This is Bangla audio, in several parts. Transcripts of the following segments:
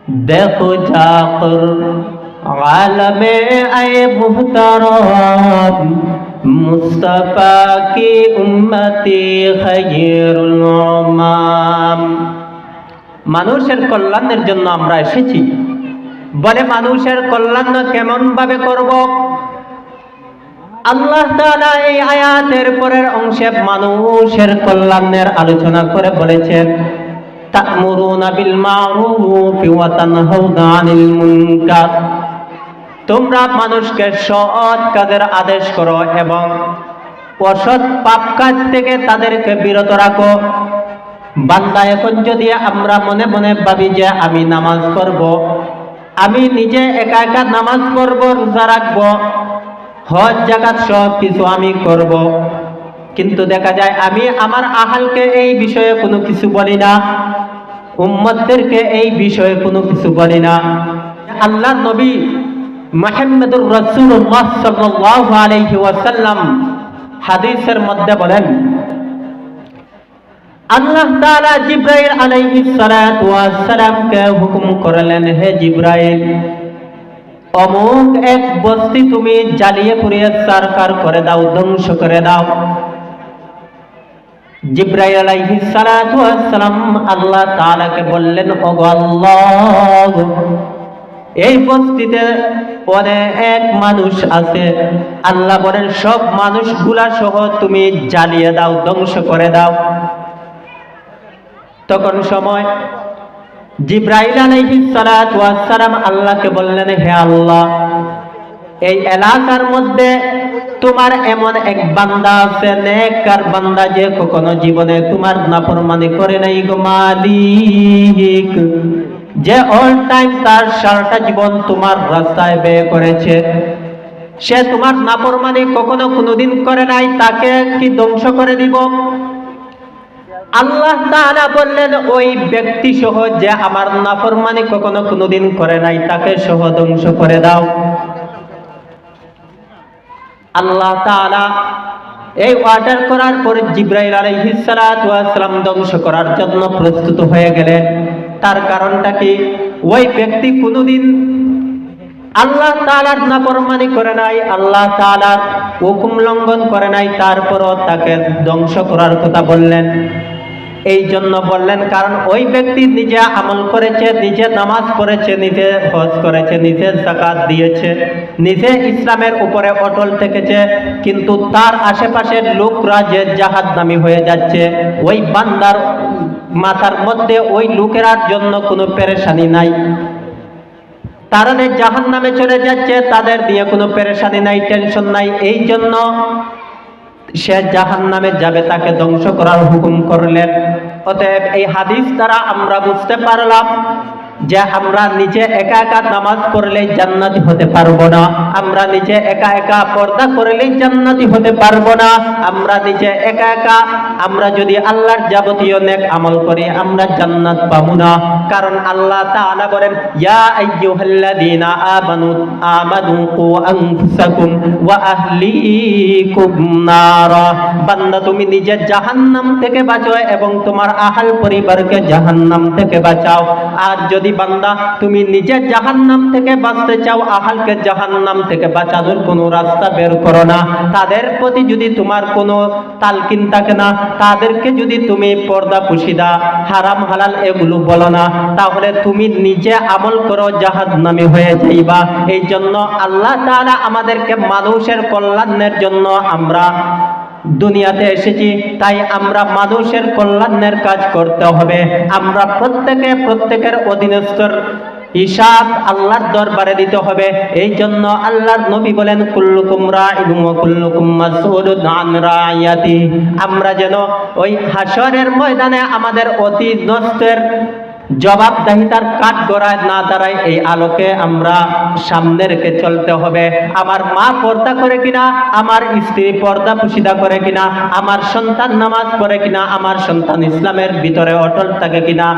देखो जाकर आलमे आए मुहतरम मुस्तफा की उम्मती खैरुल उम्माम। মানুষের কল্যাণের জন্য আমরা এসেছি। বলে মানুষের কল্যাণ কেমন ভাবে করব? আল্লাহ তাআলা এই আয়াতের পরের অংশে মানুষের কল্যাণের আলোচনা করে বলেছেন, তা'মুরুনা বিল মা'রুফি ওয়া তানহাউনা আনিল মুনকার। তোমরা মানুষকে সৎ কাজের আদেশ করো এবং অসৎ পাপ কাজ থেকে তাদেরকে বিরত রাখো। বান্দা, এখন যদি আমরা মনে মনে ভাবি যে আমি নামাজ পড়ব, আমি নিজে একা একা নামাজ পড়ব, রোজা রাখব, হজ যাকাত সব কিছু আমি করব, কিন্তু দেখা যায় আমি আমার আহালকে এই বিষয়ে কোনো কিছু বলি না, উম্মতদেরকে এই বিষয়ে কোনো কিছু বলি না। আল্লাহর নবী মুহাম্মদুর রাসূলুল্লাহ সাল্লাল্লাহু আলাইহি ওয়াসাল্লাম হাদিসের মধ্যে বলেন, আল্লাহ তাআলা জিবরাইল আলাইহিস সালাতু ওয়াস সালামকে হুকুম করলেন, হে জিবরাইল, অমুক এক বস্তি তুমি জ্বালিয়ে পুড়িয়ে ছারখার করে দাও, ধ্বংস করে দাও। জিবরাইল আলাইহিস সালাতু ওয়াস সালাম আল্লাহ তাআলাকে বললেন, ওগো আল্লাহ, এই বস্তিতে অনেক মানুষ আছে, আল্লাহ বলেন সব মানুষগুলা সহ তুমি জ্বালিয়ে দাও, ধ্বংস করে দাও। তখন সময় জিবরাইল আলাইহিস সালাতু ওয়াস সালাম আল্লাহকে বললেন, হে আল্লাহ, এই এলাকার মধ্যে তোমার এমন এক বান্দা আছে, নেককার বান্দা, যে কখনো জীবনে তোমার নাফরমানি করে নাই গো মালিক, যে অল টাইম তার সারাটা জীবন তোমার রাস্তায় ব্যয় করেছে, সে তোমার নাফরমানি কখনো কোনোদিন করে নাই, তাকে কি ধ্বংস করে দিব? আল্লাহ তাআলা বললেন, ওই ব্যক্তি সহ যে আমার নাফরমানি কখনো কোনোদিন করে নাই, তাকে সহ ধ্বংস করে দাও। আল্লাহ তাআলা এই অর্ডার করার পরে জিবরাইল আলাইহিস সালাতু ওয়াস সালাম ধ্বংস করার জন্য প্রস্তুত হয়ে গেলেন। তার কারণটা কি? ওই ব্যক্তি কোনোদিন আল্লাহ তাআলার নাফরমানি করে নাই, আল্লাহ তাআলার হুকুম লঙ্ঘন করে নাই, তারপরও তাকে ধ্বংস করার কথা বললেন। এই জন্য বললেন কারণ ওই ব্যক্তি নিজে আমল করেছে, নিজে নামাজ পড়েছে, নিজে হজ করেছে, নিজে যাকাত দিয়েছে, নিজে ইসলামের উপরে অটল থেকেছে, কিন্তু তার আশেপাশের লোকরা যে জাহান্নামী হয়ে যাচ্ছে, ওই বান্দার মাথার মধ্যে ওই লোকেরার জন্য কোনো পেরেশানি নাই, তারা যে জাহান্নামে চলে যাচ্ছে তাদের দিয়ে কোনো পেরেশানি নাই, টেনশন নাই, এই জন্য সে জাহান্নামে যাবে, তাকে ধ্বংস করার হুকুম করলেন। অতএব এই হাদিস দ্বারা আমরা বুঝতে পারলাম যে আমরা নিজে একা একা নামাজ পড়লেই জান্নাতি হতে পারবো না, আমরা নিজে একা একা পর্দা করলেই জান্নাতি হতে পারবো না, আমরা নিজে একা একা আমরা যদি আল্লাহর যাবতীয় নেক আমল করি আমরা জান্নাত পাবো না। কারণ আল্লাহ তাআলা বলেন, ইয়া আইয়ুহাল্লাযীনা আমানু কু আনফুসাকুম ওয়া আহলিকুম নারা। বান্দা, তুমি নিজে জাহান্নাম থেকে বাঁচো এবং তোমার আহল পরিবারকে জাহান্নাম থেকে বাঁচাও। আর যদি বান্দা তুমি নিজে জাহান্নাম থেকে বাঁচতে চাও, আহলকে জাহান্নাম থেকে বাঁচানোর কোনো রাস্তা বের করো না, তাদের প্রতি যদি তোমার কোনো তালকিন থাকে না, তাদেরকে যদি তুমি পর্দা পুশিদা, হারাম হালাল এগুলো বলো না, তাহলে তুমি নিজে আমল করো, জাহান্নামী হয়ে যাইবা। এই জন্য আল্লাহ তাআলা আমাদেরকে মানুষের কল্যাণের জন্য আমরা দুনিয়াতে এসেছি, তাই আমরা মানুষের কল্যাণের কাজ করতে হবে। আমরা প্রত্যেকের অধীনস্থর হিসাব আল্লাহর দরবারে দিতে হবে। এই জন্য আল্লাহর নবী বলেন, কুল্লুকুম রাইন ওয়া কুল্লুকুম মাসউলুন আন রাইয়াতি। আমরা যেন ওই হাসরের ময়দানে আমাদের অধীনস্থের জবাবদাহিতার কাঠ গড়ায় না দাঁড়ায়, এই আলোকে আমরা সামনে রেখে চলতে হবে। আমার মা পর্দা করে কিনা, আমার স্ত্রী পর্দা পুশিদা করে কিনা, আমার সন্তান নামাজ পড়ে কিনা, আমার সন্তান ইসলামের ভিতরে অটল থাকে কিনা,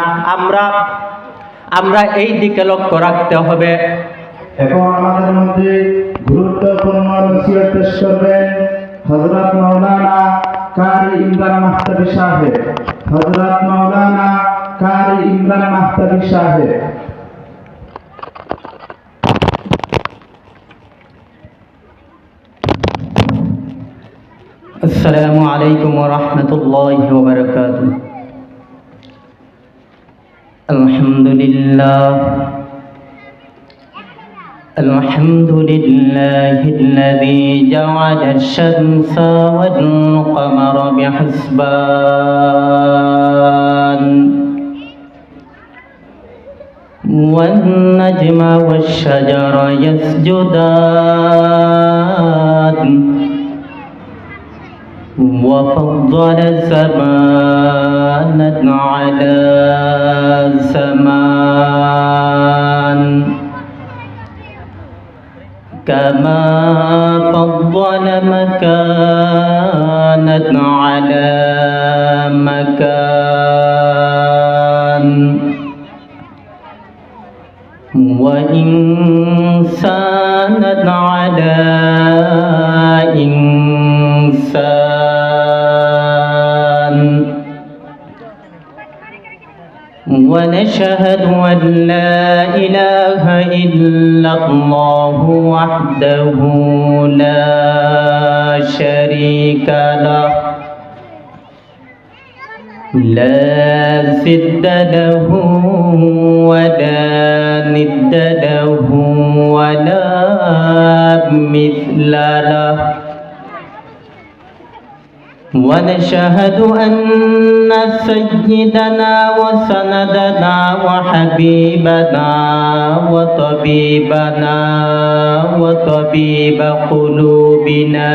আমরা এই দিকে লক্ষ্য রাখতে হবে। এখন আমাদের মধ্যে গুরুত্বপূর্ণ নসিহত পেশ করবেন হযরত মাওলানা কারি ইমরান মাহতাবী সাহেব। হযরত মাওলানা কারি ইমরান মাহতাবী সাহেব। السلام عليكم ورحمة الله وبركاته. الحمد لله الذي جعل الشمس والقمر بحسبان والنجم والشجر يسجدان وفضل زمانا على زمان كما فضل مكانا على مكان وإنسانا على إنسان ونشهد أن لا إله إلا الله وحده لا شريك له لا ضد له ولا ند له ولا مثل له ونشهد أن سيدنا وسندنا وحبيبنا وطبيبنا وطبيب قلوبنا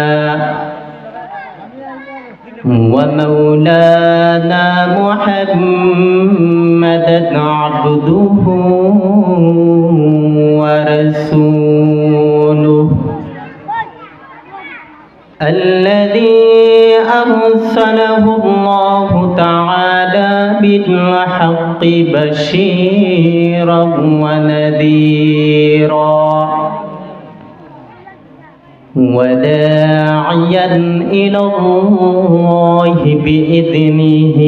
ومولانا محمدا عبده ورسوله الذي أرسله الله تعالى بالحق بشيرا ونذيرا وداعيا إلى الله بإذنه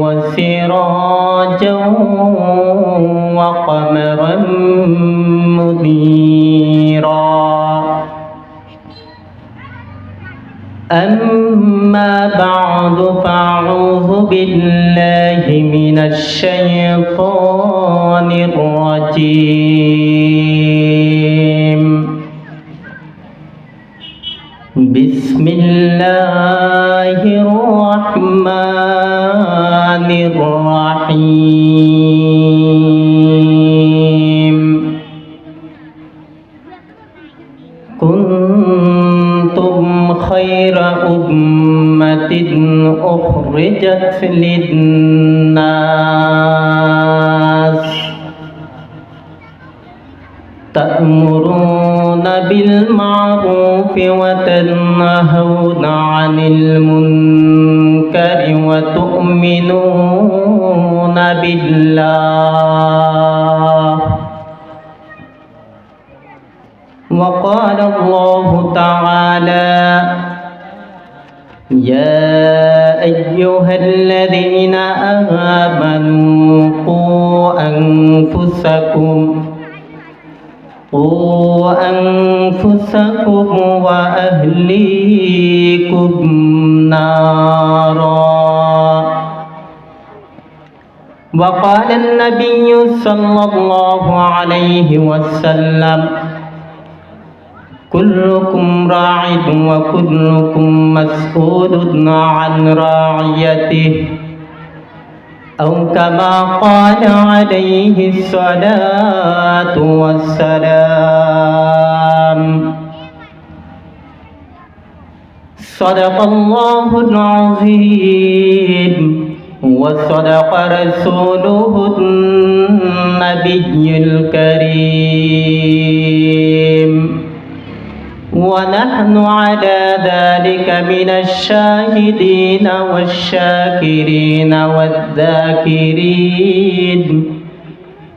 وسراجا وقمرا منيرا أما بعد فأعوذ بالله من الشيطان الرجيم بسم الله الرحمن الرحيم كنتم خير أمة أخرجت للناس تأمرون بالمعروف وتنهون عن المنكر وتؤمنون بالله وقال الله تعالى يا أيها الذين آمنوا قوا أنفسكم وأهليكم نارا وقال النبي صلى الله عليه وسلم كلكم راع وكلكم مسؤول عن رعيته أو كما قال عليه الصلاة والسلام صدق الله العظيم وصدق رسوله النبي الكريم ونحن على ذلك من الشاهدين والشاكرين والذاكرين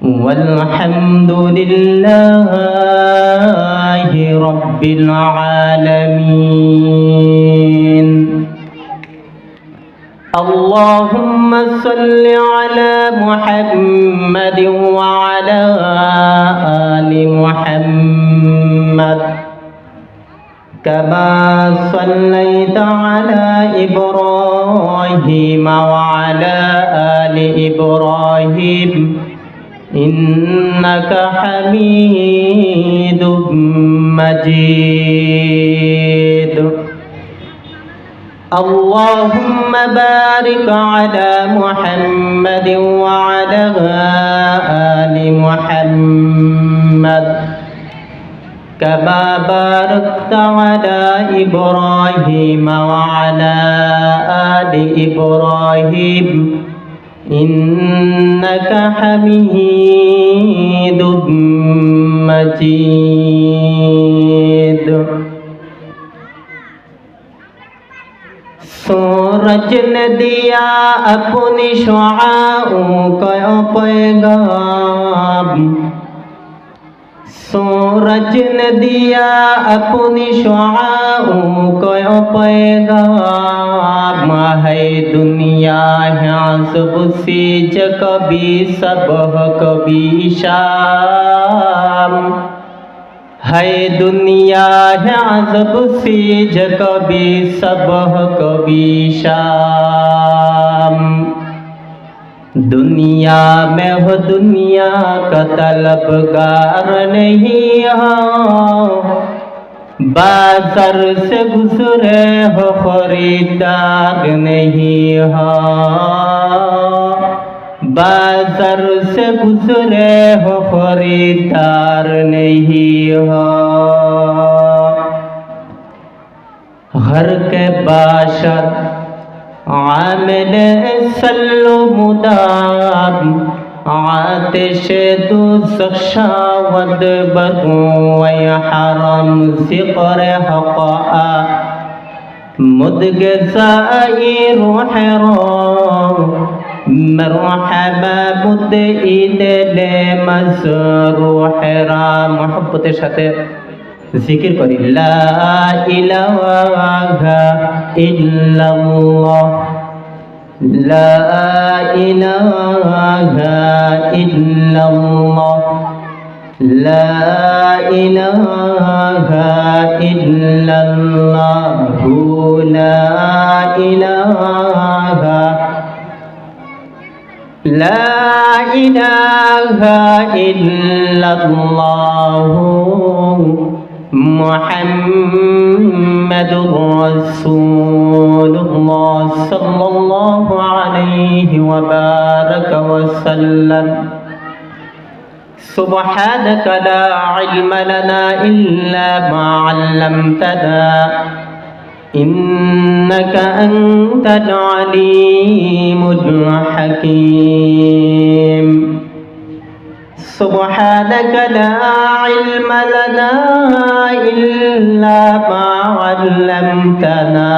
والحمد لله رب العالمين اللهم صل على محمد وعلى آل محمد كما صليت على إبراهيم وعلى آل إبراهيم إنك حميد مجيد اللهم بارك على محمد وعلى آل محمد كما باركت على إبراهيم وعلى آل إبراهيم إنك حميد مجيد सूरज ने दिया अपनी शुआओं को पैगाम सूरज ने दिया अपनी शुआओं को पैगाम है दुनिया है सबसीज कभी सबह कभी शाम है दुनिया है अजब सीज कभी सबह कभी शाम दुनिया में हो दुनिया का तलबगार नहीं हो बाजार से गुजरे हो खरीदार नहीं हो बाजार से गुजरे हो खरीदार नहीं हो घर के बाशर आमिल सल्लो मुदाम आतिश दोज़ख शावद बदू व हरम ज़िक्र हक़ा मुदगज़ाई रूह मरहबा मुदईद ले मज़रूह रा मोहब्बतेर साथे जिकिर करी ला इलाहा इल्लाल्लाह ला इलाहा इल्लाल्लाह ला इलाहा इल्लाल्लाह ला इलाहा لا إله إلا الله محمد رسول الله صلى الله عليه وبارك وسلم سبحانك لا علم لنا إلا ما علمتنا إنك أنت العليم الحكيم سبحانك لا علم لنا إلا ما علمتنا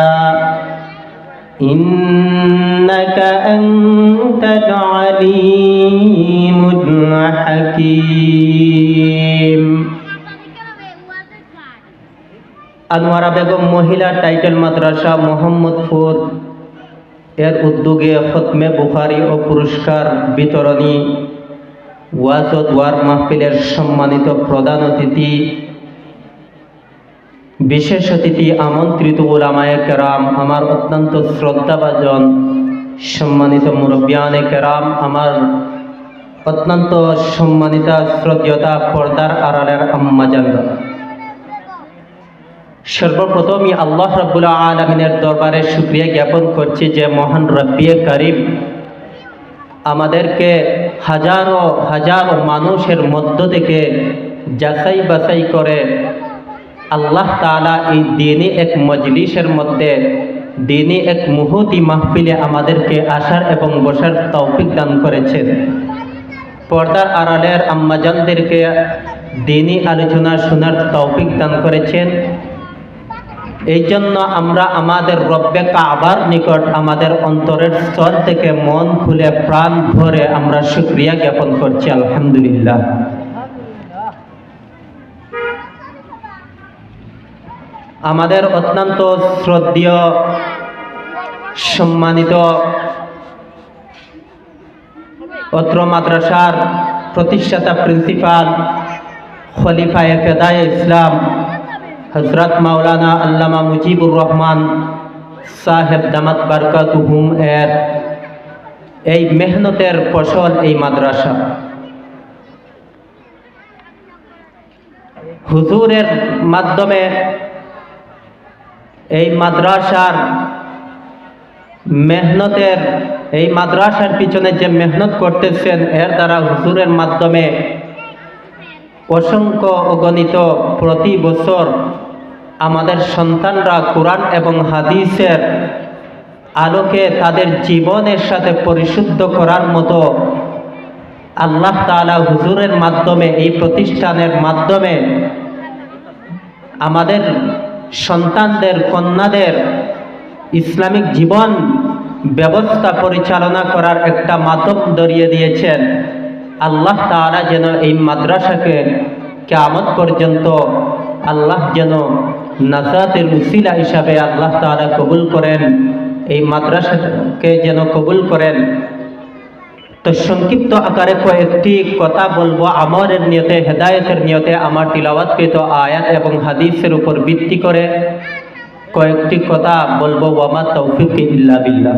إنك أنت العليم الحكيم আনোয়ারা বেগম মহিলা টাইটেল মাদ্রাসা মোহাম্মদপুর এর উদ্যোগে খতমে বুখারী ও পুরস্কার বিতরণী ওয়াজ ও দোয়ার মাহফিলের সম্মানিত প্রধান অতিথি বিশেষ অতিথি আমন্ত্রিত উলামায়ে কেরাম আমার অত্যন্ত শ্রদ্ধাভাজন সম্মানিত মুরব্বিয়ানে কেরাম আমার অত্যন্ত সম্মানিতা শ্রদ্ধেয়তা পর্দার আড়ালের আম্মাজানরা সর্বপ্রথমই আল্লাহ রাব্বুল আলামিনের দরবারে শুকরিয়া জ্ঞাপন করছি যে মহান রব্বিয়ে কারীম আমাদেরকে হাজারো হাজারো মানুষের মধ্য থেকে যাচাই বাছাই করে আল্লাহ তাআলা এই দিনী এক মজলিসের মধ্যে দিনী এক মুহূর্তি মাহফিলে আমাদেরকে আসার এবং বসার তৌফিক দান করেছেন। পর্দার আড়ালের আম্মাজানদেরকে দিনী আলোচনা শোনার তৌফিক দান করেছেন। এই জন্য আমরা আমাদের রব্বে কাবার নিকট আমাদের অন্তরের স্তর থেকে মন খুলে প্রাণ ভরে আমরা শুকরিয়া জ্ঞাপন করছি, আলহামদুলিল্লাহ। আমাদের অত্যন্ত শ্রদ্ধেয় সম্মানিত অত্র মাদ্রাসার প্রতিষ্ঠাতা প্রিন্সিপাল খলিফায়ে ফেদায়ে ইসলাম হযরত মাওলানা আল্লামা মুজিবুর রহমান সাহেব দামাত বারকাতুহুম এর এই মেহনতের ফসল এই মাদ্রাসা। হুজুরের মাধ্যমে এই মাদ্রাসার মেহনতের এই মাদ্রাসার পিছনে যে মেহনত করতেছেন, এর দ্বারা হুজুরের মাধ্যমে অসংখ্য অগণিত প্রতি বছর আমাদের সন্তানরা কোরআন এবং হাদিসের আলোকে তাদের জীবনের সাথে পরিশুদ্ধ করার মতো আল্লাহ তাআলা হুজুরের মাধ্যমে, এই প্রতিষ্ঠানের মাধ্যমে আমাদের সন্তানদের, কন্যাদের ইসলামিক জীবন ব্যবস্থা পরিচালনা করার একটা মাধ্যম ধরিয়ে দিয়েছেন। আল্লাহ তাআলা যেন এই মাদ্রাসাকে কিয়ামত পর্যন্ত আল্লাহ যেন নাজাতের উসিলা হিসাবে আল্লাহ তাআলা কবুল করেন, এই মাদ্রাসাকে যেন কবুল করেন। তো সংক্ষিপ্ত আকারে কয়েকটি কথা বলবো আমলের নিয়তে, হেদায়েতের নিয়তে। আমার তিলাওয়াতকৃত আয়াত এবং হাদিসের উপর ভিত্তি করে কয়েকটি কথা বলবো। ওয়ামা তৌফিক ইল্লা বিল্লাহ।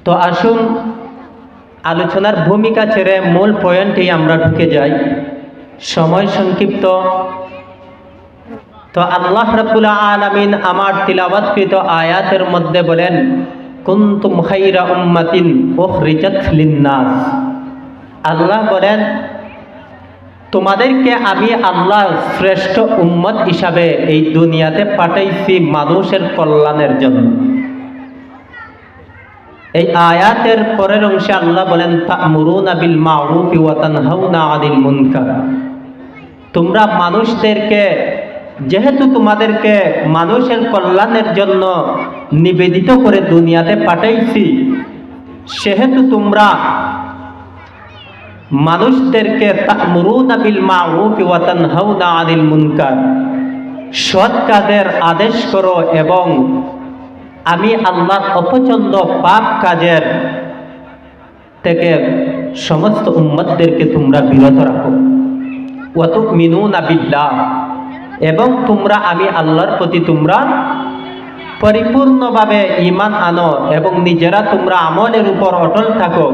তো আসুন আলোচনার ভূমিকা ছেড়ে মূল পয়েন্টেই আমরা ঢুকে যাই। সময় সংক্ষিপ্ত। তো আল্লাহ রাব্বুল আলামিন আমার তিলাওয়াতকৃত আয়াতের মধ্যে বলেন, কুনতুম খায়রা উম্মাতিন উখরিজাত লিন্নাস। আল্লাহ বলেন, তোমাদেরকে আমি আল্লাহ শ্রেষ্ঠ উম্মত হিসাবে এই দুনিয়াতে পাঠাইছি মানুষের কল্যাণের জন্য। এই আয়াতের পরের অংশে আল্লাহ বলেন, তা'মুরুনা বিল মা'রুফি ওয়া তানহাউনা আনিল মুনকার। তোমরা মানুষদেরকে, যেহেতু তোমাদেরকে মানুষের কল্যাণের জন্য নিবেদিত করে দুনিয়াতে পাঠাইছি, সেহেতু তোমরা মানুষদেরকে তা'মুরুনা বিল মা'রুফি ওয়া তানহাউনা আনিল মুনকার, সৎ কাজের আদেশ করো এবং আমি আল্লাহর অপছন্দ পাপ কাজের থেকে সমস্ত উম্মতদেরকে তোমরা বিরত রাখো। ওয়া তু'মিনুনা বিল্লাহ, এবং তোমরা আমি আল্লাহর প্রতি তোমরা পরিপূর্ণভাবে ঈমান আনো এবং নিজেরা তোমরা আমলের উপর অটল থাকো।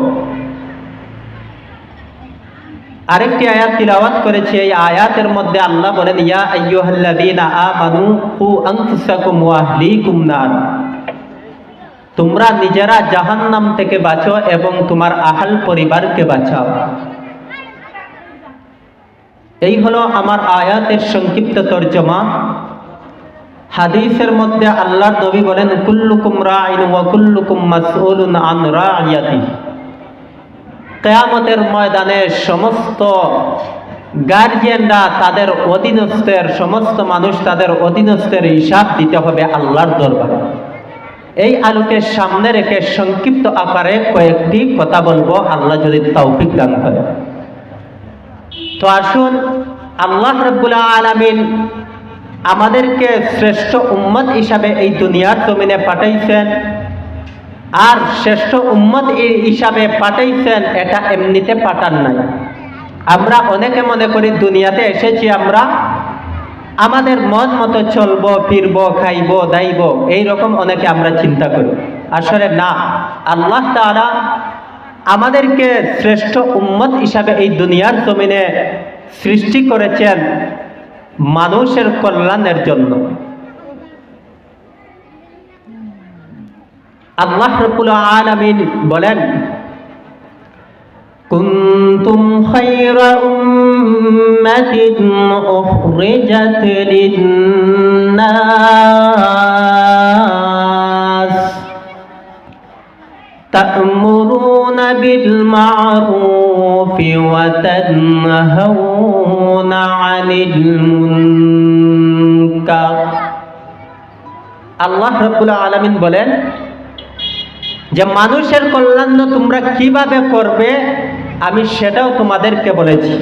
আরেকটি আয়াত তিলাওয়াত করেছি। এই আয়াতের মধ্যে আল্লাহ বলেন, ইয়া আইয়ুহাল্লাযীনা আমানু কু আনফুসাকুম ওয়া আহলিকুম নার। তোমরা নিজেরা জাহান্নাম থেকে বাঁচো এবং তোমার আহল পরিবারকে বাঁচাও। এই হলো আমার আয়াতের সংক্ষিপ্ত তরজমা। হাদিসের মধ্যে আল্লাহর নবী বলেন, কুল্লুকুম রাঈন ওয়া কুল্লুকুম মাসউলুন আন রাইয়াতি। কিয়ামতের ময়দানে সমস্ত গার্জিয়ানরা তাদের অধীনস্থের, সমস্ত মানুষ তাদের অধীনস্থের হিসাব দিতে হবে আল্লাহর দরবারে। এই আলোকে সামনে রেখে সংক্ষিপ্ত আকারে কয়েকটি কথা বলবো, আল্লাহ যদি তৌফিক দান করে। তো আসুন, আল্লাহ রাব্বুল আলামিন আমাদেরকে শ্রেষ্ঠ উম্মত হিসাবে এই দুনিয়ার জমিনে পাঠাইছেন। আর শ্রেষ্ঠ উম্মত হিসাবে পাঠাইছেন, এটা এমনিতে পাঠান নাই। আমরা অনেকে মনে করি দুনিয়াতে এসেছি আমরা আমাদের মন মতো চলবো, ফিরবো, খাইবো, দাইবো, এইরকম অনেকে আমরা চিন্তা করি। আসলে না, আল্লাহ তাআলা আমাদেরকে শ্রেষ্ঠ উম্মত হিসাবে এই দুনিয়ার জমিনে সৃষ্টি করেছেন মানুষের কল্যাণের জন্য। আল্লাহ রাব্বুল আলামিন বলেন, কুনতুম খায়রা উম্মাতিন উখরিজাত লিন্নাস তা'মুরুনা বিল মা'রুফি ওয়া তানহাউনা আনিল মুনকার। আল্লাহ রাব্বুল আলামিন বলেন যে মানুষের কল্যাণ তোমরা কিভাবে করবে আমি সেটাও তোমাদেরকে বলেছি।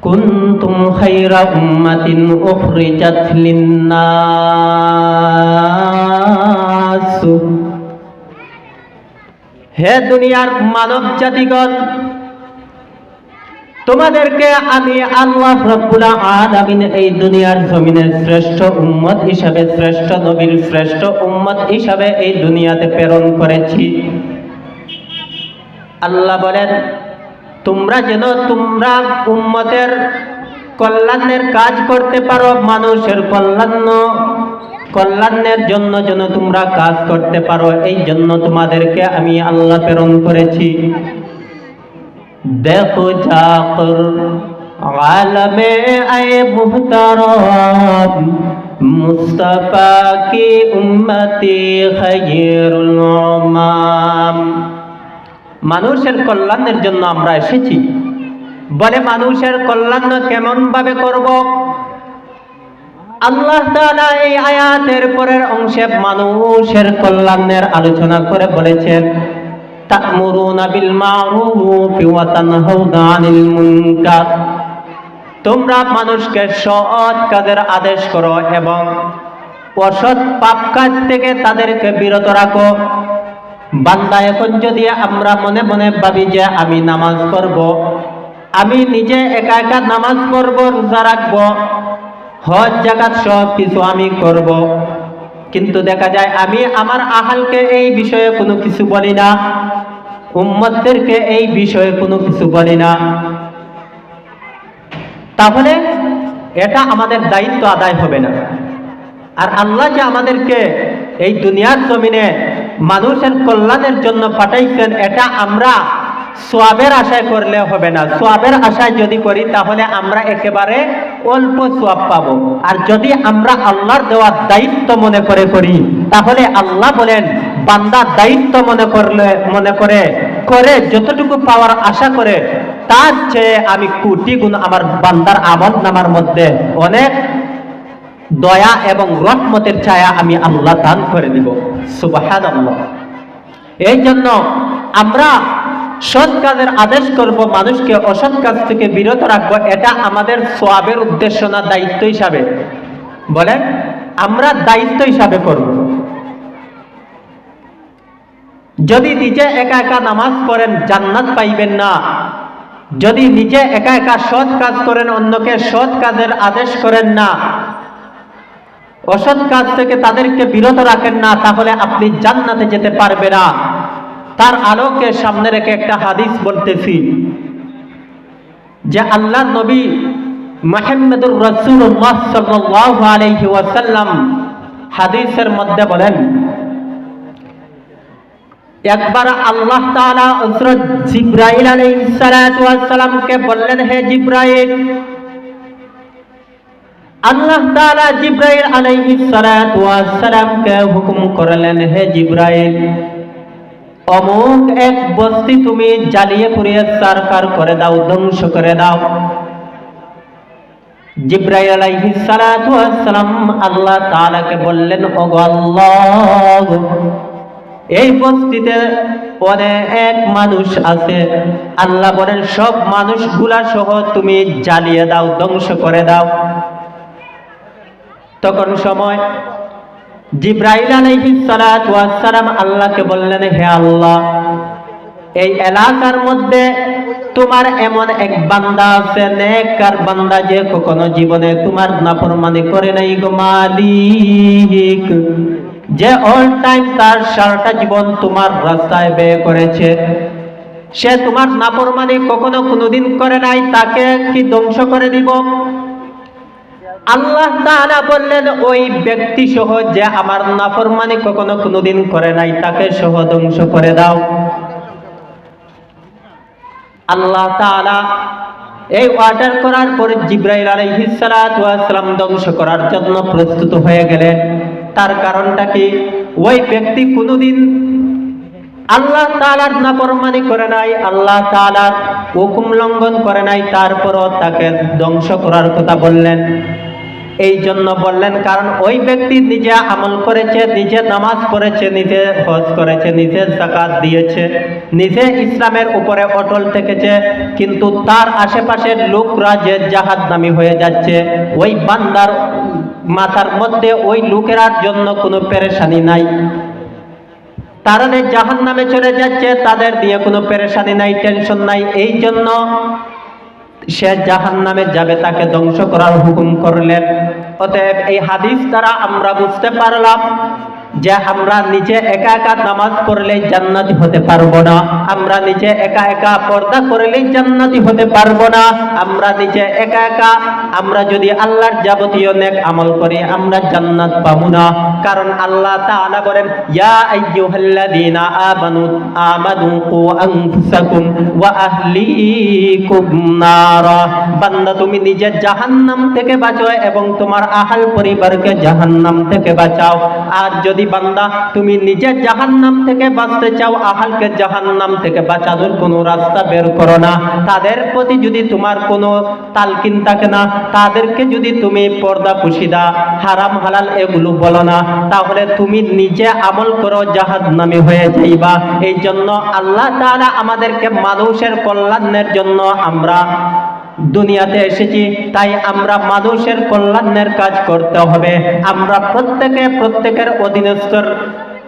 কুনতুম খায়রা উম্মাতিন উখরিজাত লিন্নাস। হে দুনিয়ার মানব জাতিগণ, তোমাদেরকে আমি আল্লাহ রাব্বুল আলামিন এই দুনিয়ার জমিনের শ্রেষ্ঠ উম্মত হিসাবে, শ্রেষ্ঠ নবীর শ্রেষ্ঠ উম্মত হিসাবে এই দুনিয়াতে প্রেরণ করেছি। আল্লাহ বলেন, তোমরা যেন তোমরা উম্মতের কল্যাণের কাজ করতে পারো, মানুষের কল্যাণের জন্য যেন তোমরা কাজ করতে পারো, এই জন্য তোমাদেরকে আমি আল্লাহ প্রেরণ করেছি। দেখো চাকর আলমে আয়ে মুহতারাম মুস্তাফা কি উম্মতি খায়রুল উম্মাম। মানুষের কল্যাণের জন্য আমরা এসেছি। বলে মানুষের কল্যাণ কেমন ভাবে করব? আল্লাহ তাআলা এই আয়াতের পরের অংশে মানুষের কল্যাণের আলোচনা করে বলেছেন, তা'মুরুনা বিল মা'রুফি ওয়া তানহাউনা আনিল মুনকার। তোমরা মানুষকে সৎ কাজের আদেশ করো এবং অসৎ পাপ কাজ থেকে তাদেরকে বিরত রাখো। বান্দা, এখন যদি আমরা মনে মনে ভাবি যে আমি নামাজ পড়ব, আমি নিজে একা একা নামাজ পড়ব, রোজা রাখব, হজ যাকাত সব কিছু আমি করব, কিন্তু দেখা যায় আমি আমার আহালকে এই বিষয়ে কোনো কিছু বলি না, উম্মতদেরকে এই বিষয়ে কোনো কিছু বলি না, তাহলে এটা আমাদের দায়িত্ব আদায় হবে না। আর আল্লাহ যে আমাদেরকে এই দুনিয়ার জমিনে মানুষের কল্যাণের জন্য পাঠাইছেন, এটা আমরা সওয়াবের আশায় করলে হবে না। সওয়াবের আশায় যদি করি তাহলে আমরা একেবারে অল্প সওয়াব পাবো। আর যদি আমরা আল্লাহর দেওয়া দায়িত্ব মনে করে করি, তাহলে আল্লাহ বলেন, বান্দা দায়িত্ব মনে করে যতটুকু পাওয়ার আশা করে, তার চেয়ে আমি কোটি গুণ আমার বান্দার আমল নামার মধ্যে অনেক দয়া এবং রহমতের ছায়া আমি আল্লাহ দান করে দিব। সুবহানাল্লাহ। এই জন্য আমরা সৎ কাজের আদেশ করব, মানুষকে অসৎ কাজ থেকে বিরত রাখবো, এটা আমাদের সওয়াবের উদ্দেশ্য না, দায়িত্ব হিসাবে। বলেন, আমরা দায়িত্ব হিসাবে করব। যদি নিজে একা একা নামাজ পড়েন জান্নাত পাইবেন না। যদি নিজে একা একা সৎ কাজ করেন, অন্যকে সৎ কাজের আদেশ করেন না, অসৎ কাজ থেকে তাদেরকে বিরত রাখেন না, তাহলে আপনি জান্নাতে যেতে পারবেন না। তার আলোকে সামনে রেখে একটা হাদিস বলতেছি যে আল্লাহর নবী মুহাম্মদুর রাসূলুল্লাহ সাল্লাল্লাহু আলাইহি ওয়াসাল্লাম হাদিসের মধ্যে বলেন, একবার আল্লাহ তাআলা হযরত জিবরাইল আলাইহিস সালাতু ওয়াস সালামকে বললেন, হে জিবরাইল, আল্লাহ তাআলা জিবরাইল আলাইহিস সালাতু ওয়াস সালামকে হুকুম করলেন, হে জিবরাইল, অমুক এক বস্তি তুমি জ্বালিয়ে পুড়িয়ে ছারখার করে দাও, ধ্বংস করে দাও। জিবরাইল আলাইহিস সালাতু ওয়াস সালাম আল্লাহ তাআলাকে বললেন, ওগো আল্লাহ, এই বস্তিতে অনেক মানুষ আছে। আল্লাহ বলেন, সব মানুষগুলা সহ তুমি জ্বালিয়ে দাও, ধ্বংস করে দাও। তখন সময় জিবরাইল আলাইহিস সালাতু ওয়াস সালাম আল্লাহকে বললেন, হে আল্লাহ, এই এলাকার মধ্যে তোমার এমন এক বান্দা আছে, নেককার বান্দা, যে কখনো জীবনে তোমার নাফরমানি করে নাই গো মালিক, যে অল টাইম তার সারাটা জীবন তোমার রাস্তায় ব্যয় করেছে, সে তোমার নাফরমানি কখনো কোনোদিন করে নাই, তাকে কি ধ্বংস করে দিব? আল্লাহ তাআলা বললেন, ওই ব্যক্তি সহ যে আমার নাফরমানি কখনো কোনোদিন করে নাই, তাকে সহ ধ্বংস করে দাও। আল্লাহ তাআলা এই অর্ডার করার পরে জিবরাইল আলাইহিস সালাতু ওয়াস সালাম ধ্বংস করার জন্য প্রস্তুত হয়ে গেলেন। তার কারণটা কি? ওই ব্যক্তি কোনোদিন আল্লাহ তাআলার নাফরমানি করে নাই, আল্লাহ তাআলার হুকুম লঙ্ঘন করে নাই, তারপরও তাকে ধ্বংস করার কথা বললেন। এই জন্য বললেন কারণ ওই ব্যক্তি নিজে আমল করেছে, নিজে নামাজ পড়েছে, নিজে হজ করেছে, নিজে যাকাত দিয়েছে, নিজে ইসলামের উপরে অটল থেকেছে, কিন্তু তার আশেপাশের লোকরা যে জাহান্নামী হয়ে যাচ্ছে, ওই বান্দার মাথার মধ্যে ওই লোকেরার জন্য কোনো পেরেশানি নাই। তারা যে জাহান্নামে চলে যাচ্ছে, তাদের দিয়ে কোনো পেরেশানি নাই, টেনশন নাই। এই জন্য সে জাহান্নামে যাবে, তাকে ধ্বংস করার হুকুম করলেন। অতএব এই হাদিস দ্বারা আমরা বুঝতে পারলাম যে আমরা নিজে একা একা নামাজ পড়লেই জান্নাতি হতে পারবো না, আমরা নিজে একা একা পর্দা করলেই জান্নাতি হতে পারবো না, আমরা নিজে একা একা আমরা যদি আল্লাহর যাবতীয় নেক আমল করি আমরা জান্নাত পাবো না। কারণ আল্লাহ তাআলা বলেন, ইয়া আইয়ুহাল্লাযীনা আমানু কু আনফুসাকুম ওয়া আহলিকুম নারা। বান্দা তুমি নিজে জাহান্নাম থেকে বাঁচাও এবং তোমার আহল পরিবারকে জাহান্নাম থেকে বাঁচাও। আর যদি বান্দা তুমি নিজে জাহান্নাম থেকে বাঁচতে চাও, আহলকে জাহান্নাম থেকে বাঁচানোর কোনো রাস্তা বের করো না, তাদের প্রতি যদি তোমার কোনো তালকিন থাকে না, তাদেরকে যদি তুমি পর্দা পুশিদা হারাম হালাল এগুলো বলো না, তাহলে তুমি নিজে আমল করো, জাহান্নামী হয়ে যাইবা। এই জন্য আল্লাহ তাআলা আমাদেরকে মানুষের কল্যাণের জন্য আমরা দুনিয়াতে এসেছি, তাই আমরা মানুষের কল্যাণের কাজ করতে হবে। আমরা প্রত্যেকের অধীনস্থর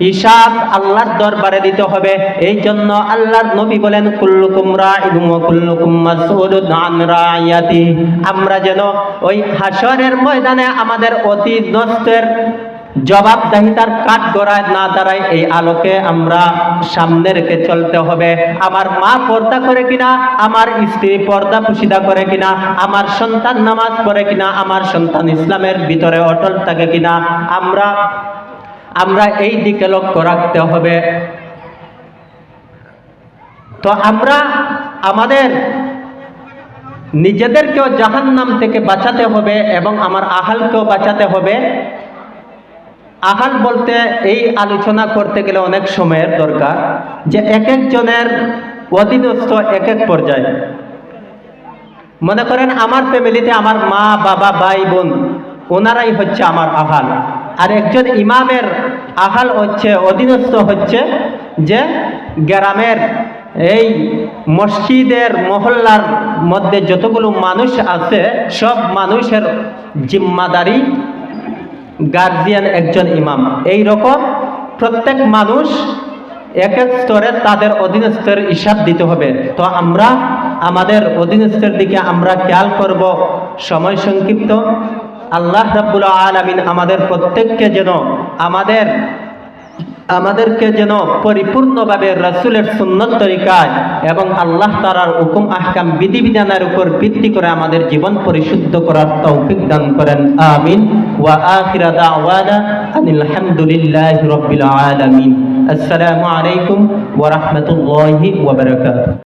হিসাব আল্লাহর দরবারে দিতে হবে। এই জন্য আল্লাহর নবী বলেন, কুল্লুকুম রাইন ওয়া কুল্লুকুম মাসউলুন আন রাইয়াতি। আমরা যেন ওই হাসরের ময়দানে আমাদের অধীনস্থের জবাবদাহিতার কাঠ গড়ায় না দাঁড়ায়, এই আলোকে আমরা সামনে রেখে চলতে হবে। আমার মা পর্দা করে কিনা, আমার স্ত্রী পর্দা পুশিদা করে কিনা, আমার সন্তান নামাজ পড়ে কিনা, আমার সন্তান ইসলামের ভিতরে অটল থাকে কিনা, আমরা এই দিকে লক্ষ্য রাখতে হবে। তো আমরা আমাদের নিজেদেরকেও জাহান্নাম থেকে বাঁচাতে হবে এবং আমার আহালকেও বাঁচাতে হবে। আহাল বলতে এই আলোচনা করতে গেলে অনেক সময়ের দরকার, যে এক একজনের অধীনস্থ এক এক পর্যায়ে। মনে করেন আমার ফ্যামিলিতে আমার মা বাবা ভাই বোন ওনারাই হচ্ছে আমার আহাল, আর একজন ইমামের আহাল হচ্ছে অধীনস্থ হচ্ছে যে গ্রামের এই মসজিদের মহল্লার মধ্যে যতগুলো মানুষ আছে সব মানুষের জিম্মাদারি গার্জিয়ান একজন ইমাম। এই রকম প্রত্যেক মানুষ এক এক স্তরে তাদের অধীনস্থের হিসাব দিতে হবে। তো আমরা আমাদের অধীনস্থের দিকে আমরা খেয়াল করব। সময় সংক্ষিপ্ত। আল্লাহ রাব্বুল আলামিন আমাদের প্রত্যেককে যেন আমাদেরকে যেন পরিপূর্ণভাবে রাসূলের সুন্নত তরিকায় এবং আল্লাহ তাআলার হুকুম আহকাম বিধিবিধানের উপর ভিত্তি করে আমাদের জীবন পরিশুদ্ধ করার তৌফিক দান করেন। আমিন। ওয়া আখিরা দাওয়ানা আনিল হামদুলিল্লাহি রাব্বিল আলামিন। আসসালামু আলাইকুম ওয়া রাহমাতুল্লাহি ওয়া বারাকাতুহু।